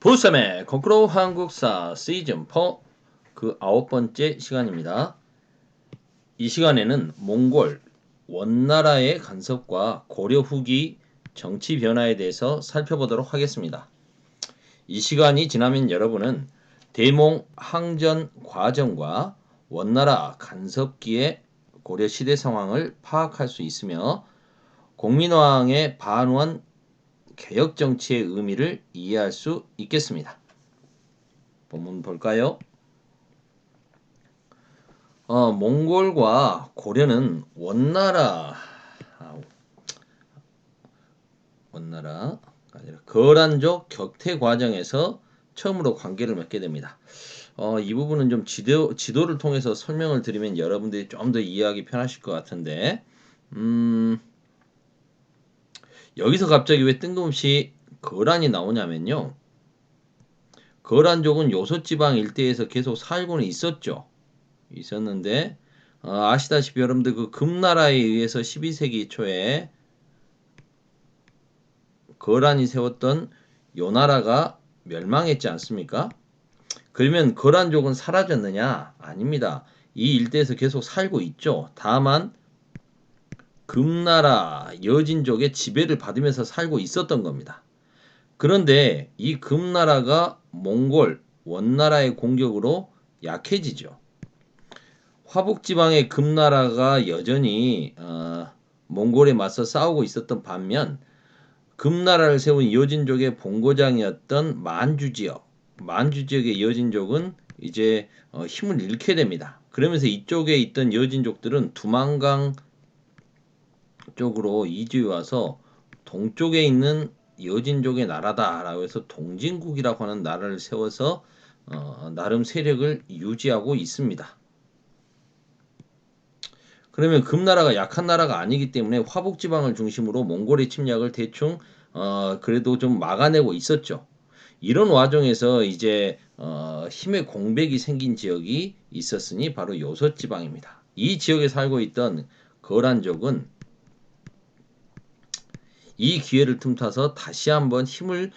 보쌈의 거꾸로 한국사 시즌 4 그 9번째 시간입니다. 이 시간에는 몽골 원나라의 간섭과 고려 후기 정치 변화에 대해서 살펴보도록 하겠습니다. 이 시간이 지나면 여러분은 대몽 항전 과정과 원나라 간섭기의 고려 시대 상황을 파악할 수 있으며 공민왕의 반원 개혁 정치의 의미를 이해할 수 있겠습니다. 본문 볼까요? 몽골과 고려는 원나라가 아니라 거란족 격퇴 과정에서 처음으로 관계를 맺게 됩니다. 이 부분은 좀 지도를 통해서 설명을 드리면 여러분들이 좀 더 이해하기 편하실 것 같은데, 여기서 갑자기 왜 뜬금없이 거란이 나오냐면요. 거란족은 요소지방 일대에서 계속 살고는 있었는데, 아시다시피 여러분들 그 금나라에 의해서 12세기 초에 거란이 세웠던 요나라가 멸망했지 않습니까? 그러면 거란족은 사라졌느냐? 아닙니다. 이 일대에서 계속 살고 있죠. 다만 금나라 여진족의 지배를 받으면서 살고 있었던 겁니다. 그런데 이 금나라가 몽골 원나라의 공격으로 약해지죠. 화북지방의 금나라가 여전히 몽골에 맞서 싸우고 있었던 반면 금나라를 세운 여진족의 본고장이었던 만주 지역의 여진족은 이제 힘을 잃게 됩니다. 그러면서 이쪽에 있던 여진족들은 두만강 쪽으로 이주해 와서 동쪽에 있는 여진족의 나라다라고 해서 동진국이라고 하는 나라를 세워서 나름 세력을 유지하고 있습니다. 그러면 금나라가 약한 나라가 아니기 때문에 화북지방을 중심으로 몽골의 침략을 대충 그래도 좀 막아내고 있었죠. 이런 와중에서 이제 힘의 공백이 생긴 지역이 있었으니 바로 요섭지방입니다. 이 지역에 살고 있던 거란족은 이 기회를 틈타서 다시 한번 힘을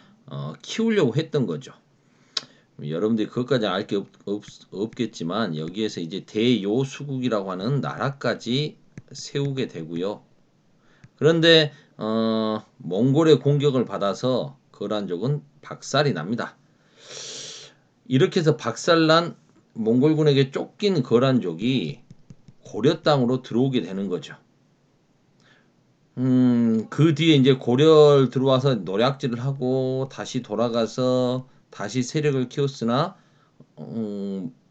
키우려고 했던 거죠. 여러분들이 그것까지 알 게 없겠지만 여기에서 이제 대요수국이라고 하는 나라까지 세우게 되고요. 그런데 몽골의 공격을 받아서 거란족은 박살이 납니다. 이렇게 해서 박살난 몽골군에게 쫓긴 거란족이 고려 땅으로 들어오게 되는 거죠. 그 뒤에 이제 고려 들어와서 노략질을 하고 다시 돌아가서 다시 세력을 키웠으나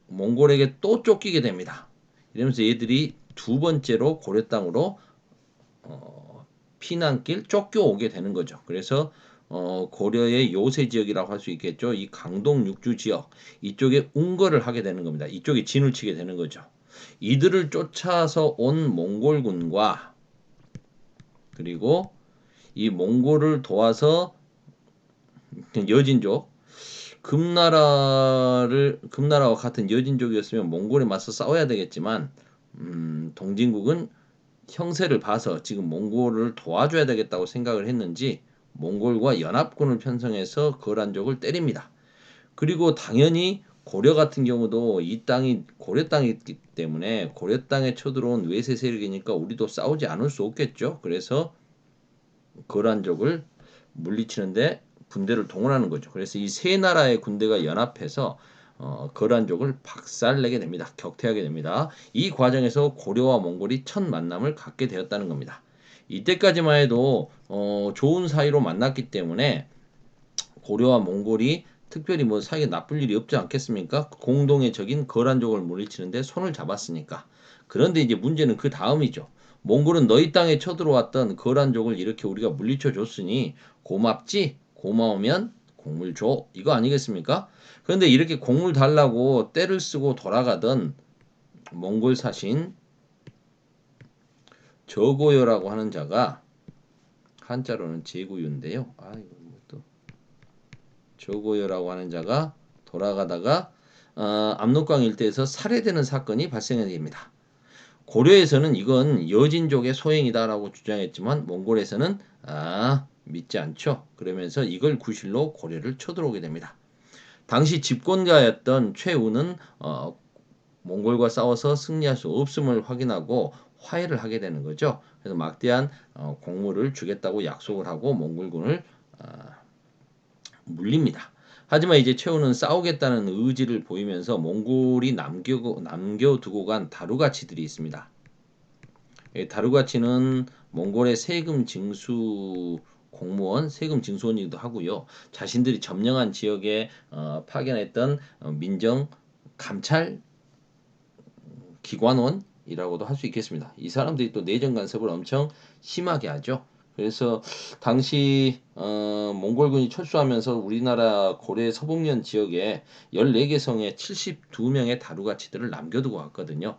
몽골에게 또 쫓기게 됩니다. 이러면서 얘들이 두 번째로 고려 땅으로 피난길 쫓겨오게 되는 거죠. 그래서 고려의 요새 지역이라고 할 수 있겠죠. 이 강동 육주 지역 이쪽에 운거를 하게 되는 겁니다. 이쪽에 진을 치게 되는 거죠. 이들을 쫓아서 온 몽골군과 그리고 이 몽골을 도와서 여진족 금나라와 같은 여진족이었으면 몽골에 맞서 싸워야 되겠지만 동진국은 형세를 봐서 지금 몽골을 도와줘야 되겠다고 생각을 했는지 몽골과 연합군을 편성해서 거란족을 때립니다. 그리고 당연히 고려 같은 경우도 이 땅이 고려 땅이기 때문에 고려 땅에 쳐들어온 외세 세력이니까 우리도 싸우지 않을 수 없겠죠. 그래서 거란족을 물리치는데 군대를 동원하는 거죠. 그래서 이 세 나라의 군대가 연합해서 거란족을 박살내게 됩니다. 격퇴하게 됩니다. 이 과정에서 고려와 몽골이 첫 만남을 갖게 되었다는 겁니다. 이때까지만 해도 좋은 사이로 만났기 때문에 고려와 몽골이 특별히 뭐 사이에 나쁠 일이 없지 않겠습니까? 공동의 적인 거란족을 물리치는데 손을 잡았으니까. 그런데 이제 문제는 그 다음이죠. 몽골은 너희 땅에 쳐들어왔던 거란족을 이렇게 우리가 물리쳐 줬으니 고맙지? 고마우면 곡물 줘. 이거 아니겠습니까? 그런데 이렇게 곡물 달라고 떼를 쓰고 돌아가던 몽골 사신 저고요라고 하는 자가 한자로는 제구유인데요. 이거 또 저고요라고 하는 자가 돌아가다가 압록강 일대에서 살해되는 사건이 발생이 됩니다. 고려에서는 이건 여진족의 소행이다라고 주장했지만 몽골에서는 믿지 않죠. 그러면서 이걸 구실로 고려를 쳐들어오게 됩니다. 당시 집권가였던 최우는 몽골과 싸워서 승리할 수 없음을 확인하고 화해를 하게 되는 거죠. 그래서 막대한 공물을 주겠다고 약속을 하고 몽골군을 물립니다. 하지만 이제 최우는 싸우겠다는 의지를 보이면서 몽골이 남겨두고 간 다루가치들이 있습니다. 다루가치는 몽골의 세금 징수 공무원, 세금 징수원이기도 하고요. 자신들이 점령한 지역에 파견했던 민정 감찰 기관원이라고도 할 수 있겠습니다. 이 사람들이 또 내정 간섭을 엄청 심하게 하죠. 그래서 당시 몽골군이 철수하면서 우리나라 고려 서북면 지역에 14개 성에 72명의 다루가치들을 남겨두고 갔거든요.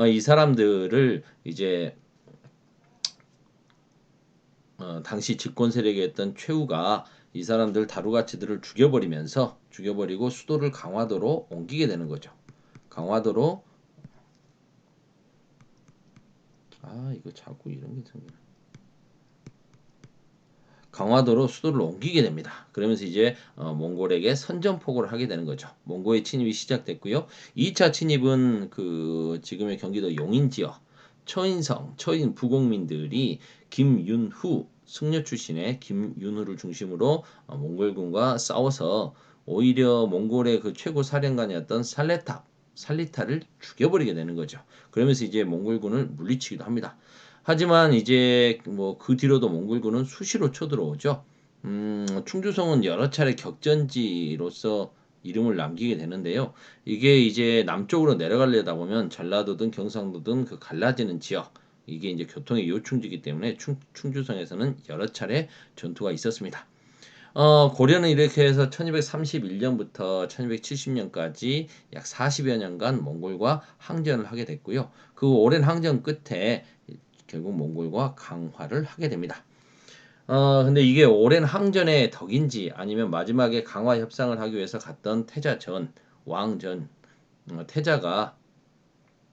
이 사람들을 이제 당시 집권 세력이었던 최우가 이 사람들 다루가치들을 죽여버리고 수도를 강화도로 옮기게 되는 거죠. 강화도로 이거 자꾸 이런 게 생겨. 강화도로 수도를 옮기게 됩니다. 그러면서 이제 몽골에게 선전포고를 하게 되는 거죠. 몽골의 침입이 시작됐고요. 2차 침입은 그 지금의 경기도 용인 지역 처인 부공민들이 김윤후 승려 출신의 김윤후를 중심으로 몽골군과 싸워서 오히려 몽골의 그 최고 사령관이었던 살리타를 죽여버리게 되는 거죠. 그러면서 이제 몽골군을 물리치기도 합니다. 하지만 이제 뭐 그 뒤로도 몽골군은 수시로 쳐들어오죠. 충주성은 여러 차례 격전지로서 이름을 남기게 되는데요. 이게 이제 남쪽으로 내려가려다 보면 전라도든 경상도든 그 갈라지는 지역, 이게 이제 교통의 요충지이기 때문에 충주성에서는 여러 차례 전투가 있었습니다. 고려는 이렇게 해서 1231년부터 1270년까지 약 40여 년간 몽골과 항전을 하게 됐고요. 그 오랜 항전 끝에 결국 몽골과 강화를 하게 됩니다. 근데 이게 오랜 항전의 덕인지 아니면 마지막에 강화 협상을 하기 위해서 갔던 왕전, 태자가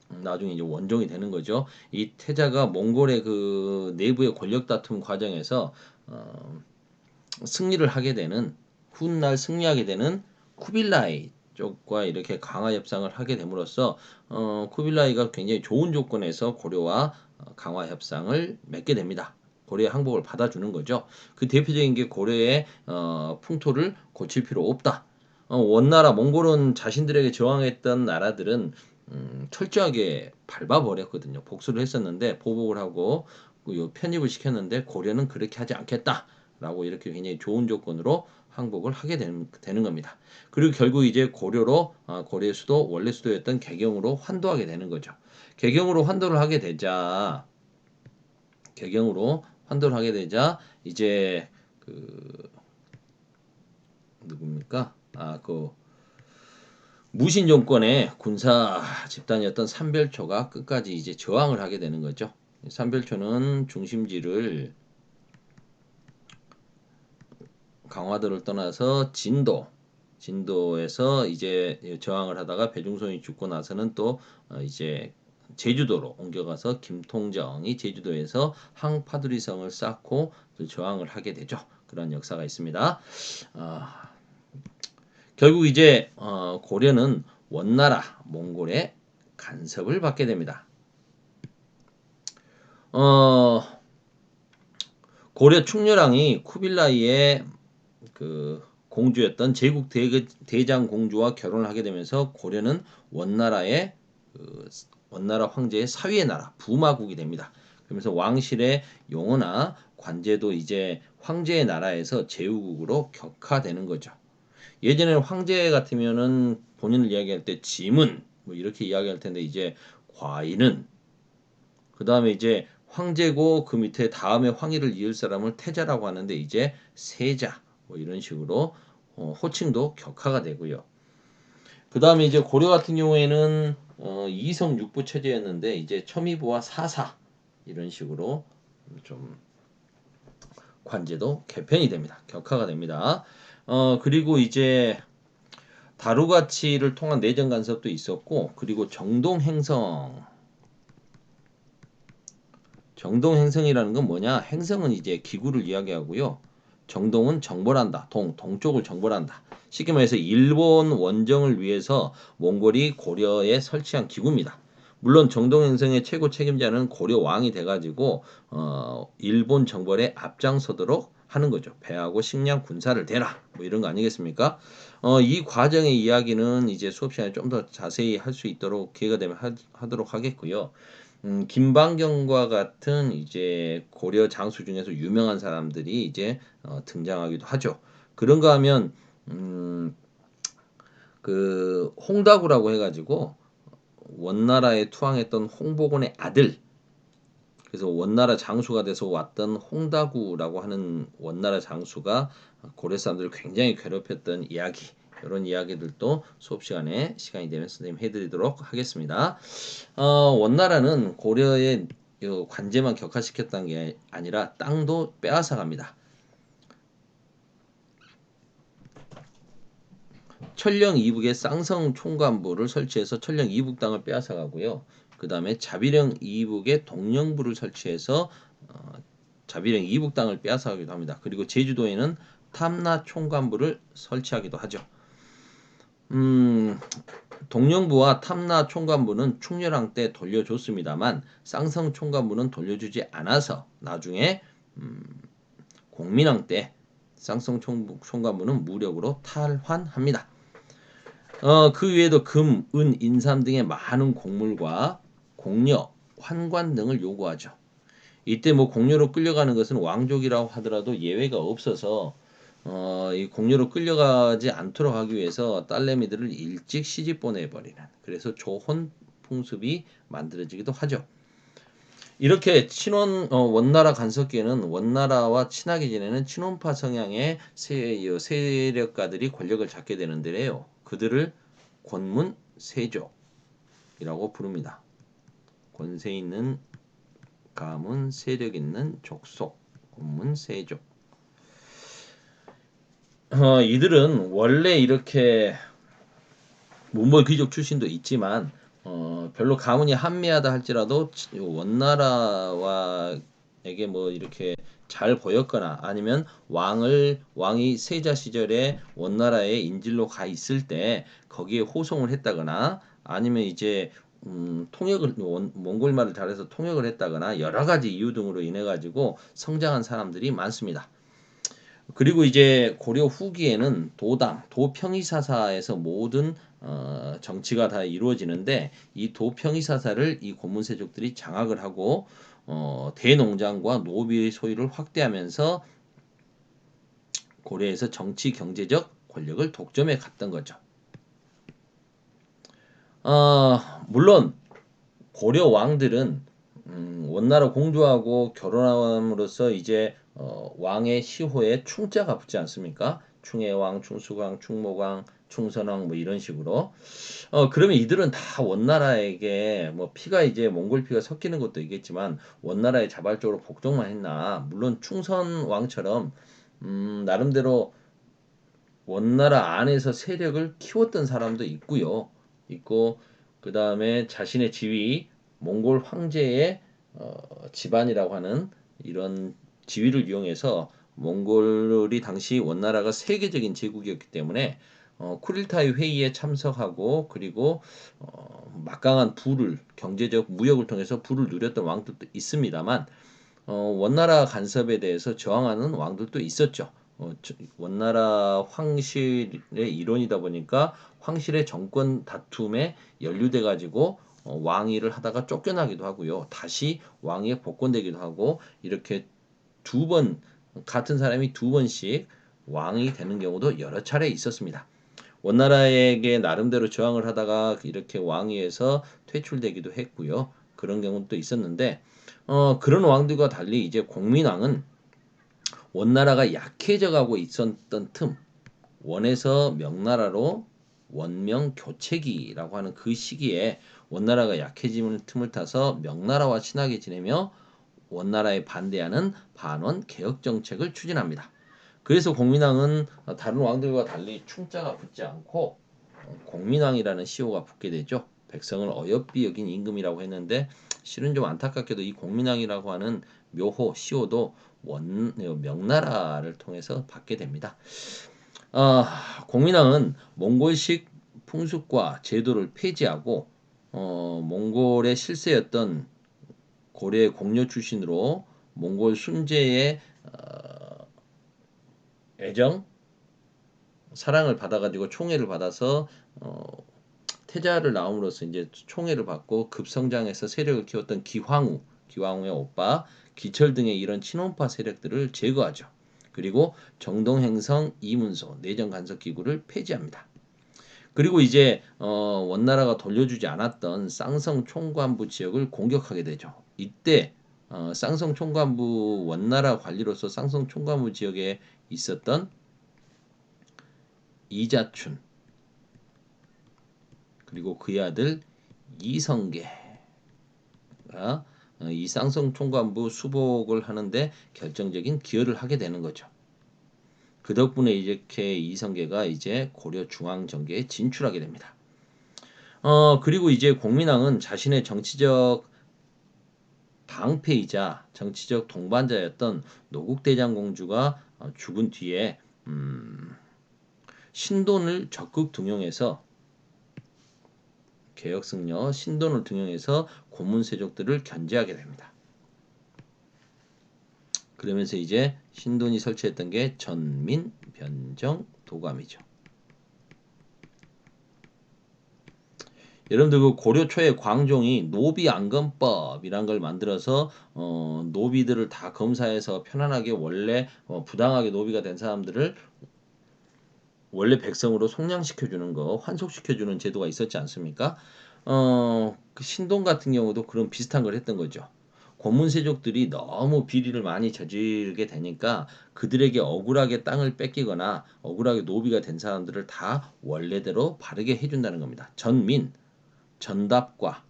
나중에 이제 원종이 되는 거죠. 이 태자가 몽골의 그 내부의 권력 다툼 과정에서 훗날 승리하게 되는 쿠빌라이 쪽과 이렇게 강화 협상을 하게 됨으로써 쿠빌라이가 굉장히 좋은 조건에서 고려와 강화 협상을 맺게 됩니다. 고려의 항복을 받아주는 거죠. 그 대표적인 게 고려의 풍토를 고칠 필요 없다. 원나라 몽골은 자신들에게 저항했던 나라들은 철저하게 밟아버렸거든요. 복수를 했었는데 보복을 하고 편입을 시켰는데 고려는 그렇게 하지 않겠다라고 이렇게 굉장히 좋은 조건으로 항복을 하게 되는 겁니다. 그리고 결국 이제 고려의 수도 원래 수도였던 개경으로 환도하게 되는 거죠. 개경으로 환도를 하게 되자 이제 그 누굽니까? 그 무신 정권의 군사 집단이었던 삼별초가 끝까지 이제 저항을 하게 되는 거죠. 삼별초는 중심지를 강화도를 떠나서 진도에서 이제 저항을 하다가 배중손이 죽고 나서는 또 이제 제주도로 옮겨가서 김통정이 제주도에서 항파두리성을 쌓고 저항을 하게 되죠. 그런 역사가 있습니다. 결국 이제 고려는 원나라 몽골의 간섭을 받게 됩니다. 고려 충렬왕이 쿠빌라이의 그 공주였던 제국 대장 공주와 결혼을 하게 되면서 고려는 원나라 황제의 사위의 나라 부마국이 됩니다. 그러면서 왕실의 용어나 관제도 이제 황제의 나라에서 제후국으로 격화되는 거죠. 예전에는 황제 같으면은 본인을 이야기할 때 지문 뭐 이렇게 이야기할 텐데 이제 과인은 그 다음에 이제 황제고 그 밑에 다음에 황위를 이을 사람을 태자라고 하는데 이제 세자 뭐 이런 식으로 호칭도 격화가 되고요. 그 다음에 이제 고려 같은 경우에는 이성 육부 체제였는데 이제 첨의부와 사사 이런 식으로 좀 관제도 개편이 됩니다. 격화가 됩니다. 그리고 이제 다루가치를 통한 내정 간섭도 있었고 그리고 정동행성이라는 건 뭐냐? 행성은 이제 기구를 이야기하고요. 정동은 정벌한다. 동쪽을 정벌한다. 쉽게 말해서 일본 원정을 위해서 몽골이 고려에 설치한 기구입니다. 물론 정동 행성의 최고 책임자는 고려 왕이 돼가지고 일본 정벌에 앞장서도록 하는 거죠. 배하고 식량 군사를 대라. 뭐 이런 거 아니겠습니까? 이 과정의 이야기는 이제 수업 시간에 좀 더 자세히 할 수 있도록 기회가 되면 하도록 하겠고요. 김방경과 같은 이제 고려 장수 중에서 유명한 사람들이 이제 등장하기도 하죠. 그런가 하면 음, 그 홍다구라고 해가지고 원나라에 투항했던 홍보곤의 아들, 그래서 원나라 장수가 돼서 왔던 홍다구라고 하는 원나라 장수가 고려 사람들을 굉장히 괴롭혔던 이야기, 이런 이야기들도 수업 시간에 시간이 되면 선생님 해드리도록 하겠습니다. 원나라는 고려의 관제만 격화시켰다는 게 아니라 땅도 빼앗아 갑니다. 천령 이북에 쌍성 총관부를 설치해서 천령 이북 땅을 빼앗아 가고요. 그 다음에 자비령 이북에 동령부를 설치해서 자비령 이북 땅을 빼앗아 가기도 합니다. 그리고 제주도에는 탐나 총관부를 설치하기도 하죠. 동령부와 탐나 총관부는 충렬왕 때 돌려줬습니다만 쌍성 총관부는 돌려주지 않아서 나중에 공민왕 때 쌍성 총관부는 무력으로 탈환합니다. 그 외에도 금, 은, 인삼 등의 많은 곡물과 공려, 환관 등을 요구하죠. 이때 뭐 공료로 끌려가는 것은 왕족이라고 하더라도 예외가 없어서 이 공료로 끌려가지 않도록 하기 위해서 딸내미들을 일찍 시집 보내버리는, 그래서 조혼 풍습이 만들어지기도 하죠. 이렇게 원나라 간섭기에는 원나라와 친하게 지내는 친원파 성향의 세력가들이 권력을 잡게 되는데요. 그들을 권문세족이라고 부릅니다. 권세 있는 가문, 세력 있는 족속, 권문세족. 이들은 원래 이렇게 문벌 귀족 출신도 있지만 별로 가문이 한미하다 할지라도 원나라와에게 뭐 이렇게 잘 보였거나 아니면 왕이 세자 시절에 원나라에 인질로 가 있을 때 거기에 호송을 했다거나 아니면 이제 몽골말을 잘해서 통역을 했다거나 여러 가지 이유 등으로 인해 가지고 성장한 사람들이 많습니다. 그리고 이제 고려 후기에는 도평이사사에서 모든 정치가 다 이루어지는데 이 도평이사사를 이 고문세족들이 장악을 하고 대농장과 노비의 소유를 확대하면서 고려에서 정치 경제적 권력을 독점해 갔던 거죠. 물론 고려 왕들은 원나라 공주하고 결혼함으로써 이제 왕의 시호에 충자가 붙지 않습니까? 충해왕, 충수광, 충모광, 충선왕 뭐 이런 식으로. 그러면 이들은 다 원나라에게 뭐 피가 이제 몽골 피가 섞이는 것도 있겠지만 원나라에 자발적으로 복종만 했나? 물론 충선왕처럼 나름대로 원나라 안에서 세력을 키웠던 사람도 있고요. 있고 그 다음에 자신의 지위 몽골 황제의 집안이라고 하는 이런 지위를 이용해서 몽골이 당시 원나라가 세계적인 제국이었기 때문에 쿠릴타이 회의에 참석하고 그리고 막강한 부를 경제적 무역을 통해서 부를 누렸던 왕들도 있습니다만 원나라 간섭에 대해서 저항하는 왕들도 있었죠. 원나라 황실의 일원이다 보니까 황실의 정권 다툼에 연루돼 가지고 왕위를 하다가 쫓겨나기도 하고요. 다시 왕위에 복권되기도 하고 이렇게 두 번 같은 사람이 두 번씩 왕이 되는 경우도 여러 차례 있었습니다. 원나라에게 나름대로 저항을 하다가 이렇게 왕위에서 퇴출되기도 했고요. 그런 경우도 있었는데 그런 왕들과 달리 이제 공민왕은 원나라가 약해져 가고 있었던 틈, 원에서 명나라로 원명 교체기라고 하는 그 시기에 원나라가 약해지는 틈을 타서 명나라와 친하게 지내며 원나라에 반대하는 반원 개혁 정책을 추진합니다. 그래서 공민왕은 다른 왕들과 달리 충자가 붙지 않고 공민왕이라는 시호가 붙게 되죠. 백성을 어여삐 여긴 임금이라고 했는데 실은 좀 안타깝게도 이 공민왕이라고 하는 묘호 시호도 명나라를 통해서 받게 됩니다. 공민왕은 몽골식 풍습과 제도를 폐지하고 몽골의 실세였던 고려 공려 출신으로 몽골 순제의 애정, 사랑을 받아가지고 총애를 받아서 태자를 낳음으로써 이제 총애를 받고 급성장해서 세력을 키웠던 기황후의 오빠 기철 등의 이런 친원파 세력들을 제거하죠. 그리고 정동행성 이문소 내정 간섭 기구를 폐지합니다. 그리고 이제 원나라가 돌려주지 않았던 쌍성 총관부 지역을 공격하게 되죠. 이때 쌍성 총관부 원나라 관리로서 쌍성 총관부 지역에 있었던 이자춘 그리고 그의 아들 이성계가 이 쌍성 총관부 수복을 하는데 결정적인 기여를 하게 되는 거죠. 그 덕분에 이렇게 이성계가 이제 고려 중앙정계에 진출하게 됩니다. 그리고 이제 공민왕은 자신의 정치적 방패이자 정치적 동반자였던 노국대장공주가 죽은 뒤에 신돈을 적극 등용해서 개혁승려 신돈을 등용해서 고문세족들을 견제하게 됩니다. 그러면서 이제 신돈이 설치했던 게 전민, 변정, 도감이죠. 여러분들 그 고려 초에 광종이 노비안검법이란 걸 만들어서 노비들을 다 검사해서 편안하게 원래 부당하게 노비가 된 사람들을 원래 백성으로 속량시켜주는 거, 환속시켜주는 제도가 있었지 않습니까? 그 신동 같은 경우도 그런 비슷한 걸 했던 거죠. 고문세족들이 너무 비리를 많이 저지르게 되니까 그들에게 억울하게 땅을 뺏기거나 억울하게 노비가 된 사람들을 다 원래대로 바르게 해준다는 겁니다. 전민, 전답과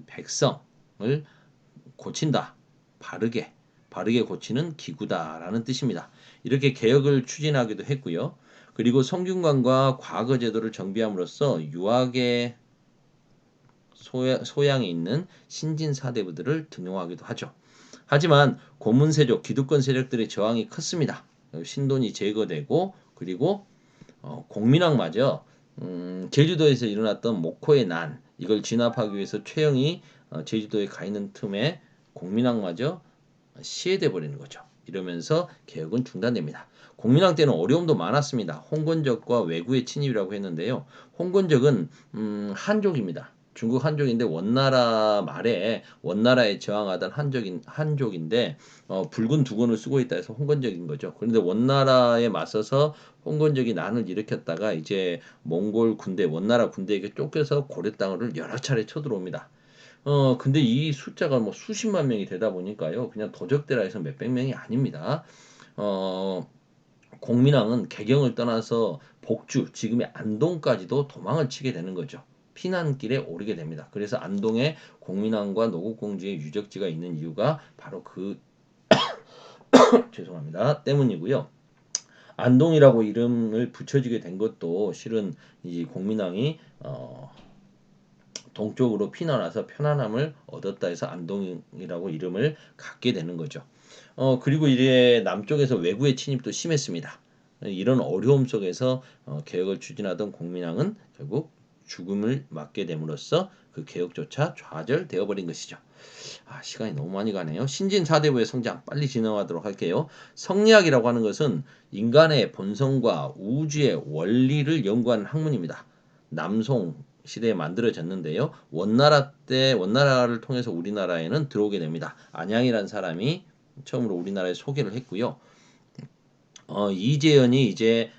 백성을 고친다. 바르게 고치는 기구다라는 뜻입니다. 이렇게 개혁을 추진하기도 했고요. 그리고 성균관과 과거 제도를 정비함으로써 유학의 소양이 있는 신진 사대부들을 등용하기도 하죠. 하지만 고문세족, 기득권 세력들의 저항이 컸습니다. 신돈이 제거되고 그리고 공민왕마저 제주도에서 일어났던 목호의 난 이걸 진압하기 위해서 최영이 제주도에 가 있는 틈에 공민왕마저 시해돼 버리는 거죠. 이러면서 개혁은 중단됩니다. 공민왕 때는 어려움도 많았습니다. 홍건적과 외구의 침입이라고 했는데요. 홍건적은 한족입니다. 중국 한족인데 원나라 말에 원나라에 저항하던 한족인데 붉은 두건을 쓰고 있다 해서 홍건적인 거죠. 그런데 원나라에 맞서서 홍건적이 난을 일으켰다가 이제 몽골 군대 원나라 군대에게 쫓겨서 고려 땅을 여러 차례 쳐들어옵니다. 근데 이 숫자가 뭐 수십만 명이 되다 보니까요. 그냥 도적대라 해서 몇백 명이 아닙니다. 어, 공민왕은 개경을 떠나서 복주, 지금의 안동까지도 도망을 치게 되는 거죠. 피난길에 오르게 됩니다. 그래서 안동에 공민왕과 노국공주의 유적지가 있는 이유가 바로 그 죄송합니다. 때문이고요. 안동이라고 이름을 붙여지게 된 것도 실은 이 공민왕이 동쪽으로 피난와서 편안함을 얻었다 해서 안동이라고 이름을 갖게 되는 거죠. 그리고 이제 남쪽에서 외구의 침입도 심했습니다. 이런 어려움 속에서 개혁을 추진하던 공민왕은 결국 죽음을 맞게 됨으로써 그 개혁조차 좌절되어 버린 것이죠. 시간이 너무 많이 가네요. 신진 사대부의 성장 빨리 진행하도록 할게요. 성리학이라고 하는 것은 인간의 본성과 우주의 원리를 연구하는 학문입니다. 남송 시대에 만들어졌는데요. 원나라를 통해서 우리나라에는 들어오게 됩니다. 안양이라는 사람이 처음으로 우리나라에 소개를 했고요. 이재현이 이제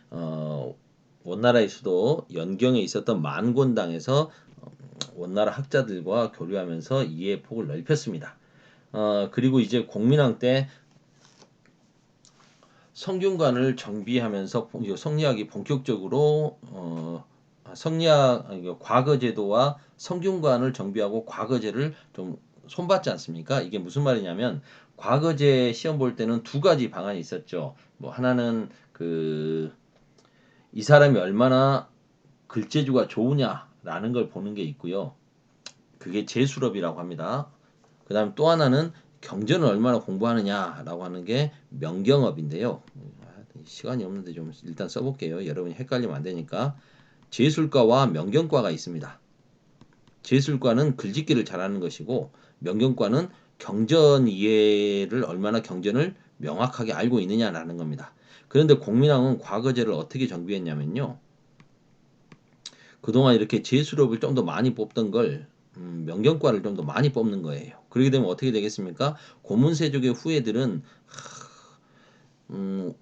원나라의 수도 연경에 있었던 만곤당에서 원나라 학자들과 교류하면서 이해의 폭을 넓혔습니다. 그리고 이제 공민왕 때 성균관을 정비하면서 성리학이 본격적으로 과거제도와 성균관을 정비하고 과거제를 좀 손봤지 않습니까? 이게 무슨 말이냐면 과거제 시험 볼 때는 두 가지 방안이 있었죠. 뭐 하나는 이 사람이 얼마나 글재주가 좋으냐라는 걸 보는 게 있고요. 그게 재수럽이라고 합니다. 그 다음 또 하나는 경전을 얼마나 공부하느냐라고 하는 게 명경업인데요. 시간이 없는데 좀 일단 써볼게요. 여러분이 헷갈리면 안 되니까. 제술과와 명경과가 있습니다. 제술과는 글짓기를 잘하는 것이고 명경과는 경전 이해를 얼마나 경전을 명확하게 알고 있느냐라는 겁니다. 그런데 공민왕은 과거제를 어떻게 정비했냐면요. 그동안 이렇게 제수업을 좀 더 많이 뽑던 걸 명경과를 좀 더 많이 뽑는 거예요. 그렇게 되면 어떻게 되겠습니까? 고문세족의 후예들은 음,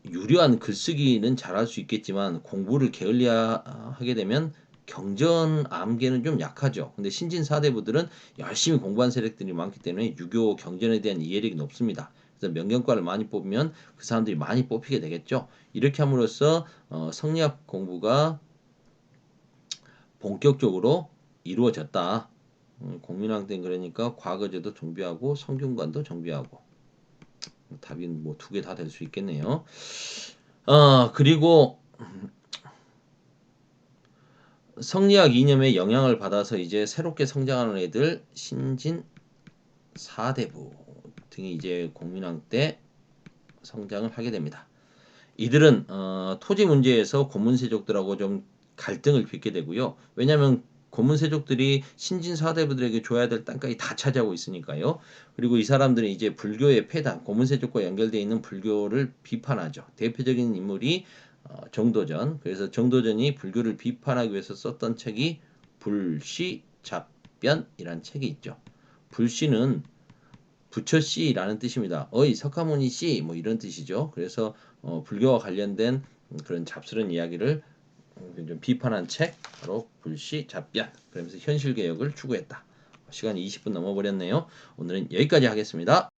유려한 글쓰기는 잘할 수 있겠지만 공부를 게을리하게 되면 경전 암기는 좀 약하죠. 근데 신진 사대부들은 열심히 공부한 세력들이 많기 때문에 유교 경전에 대한 이해력이 높습니다. 그래서 명경과를 많이 뽑으면 그 사람들이 많이 뽑히게 되겠죠. 이렇게 함으로써 성리학 공부가 본격적으로 이루어졌다. 공민왕 때는 그러니까 과거제도 정비하고 성균관도 정비하고 답이 뭐 두 개 다 될 수 있겠네요. 그리고 성리학 이념의 영향을 받아서 이제 새롭게 성장하는 애들 신진 사대부 등이 이제 공민왕 때 성장을 하게 됩니다. 이들은 토지 문제에서 고문세족들하고 좀 갈등을 빚게 되고요. 왜냐하면 고문세족들이 신진 사대부들에게 줘야 될 땅까지 다 차지하고 있으니까요. 그리고 이 사람들은 이제 불교의 폐단, 고문세족과 연결되어 있는 불교를 비판하죠. 대표적인 인물이 정도전. 그래서 정도전이 불교를 비판하기 위해서 썼던 책이 불시잡변이라는 책이 있죠. 불시는 부처씨라는 뜻입니다. 어이 석가모니 씨 뭐 이런 뜻이죠. 그래서 불교와 관련된 그런 잡스러운 이야기를 좀 비판한 책 바로 불시잡변. 그러면서 현실 개혁을 추구했다. 시간이 20분 넘어버렸네요. 오늘은 여기까지 하겠습니다.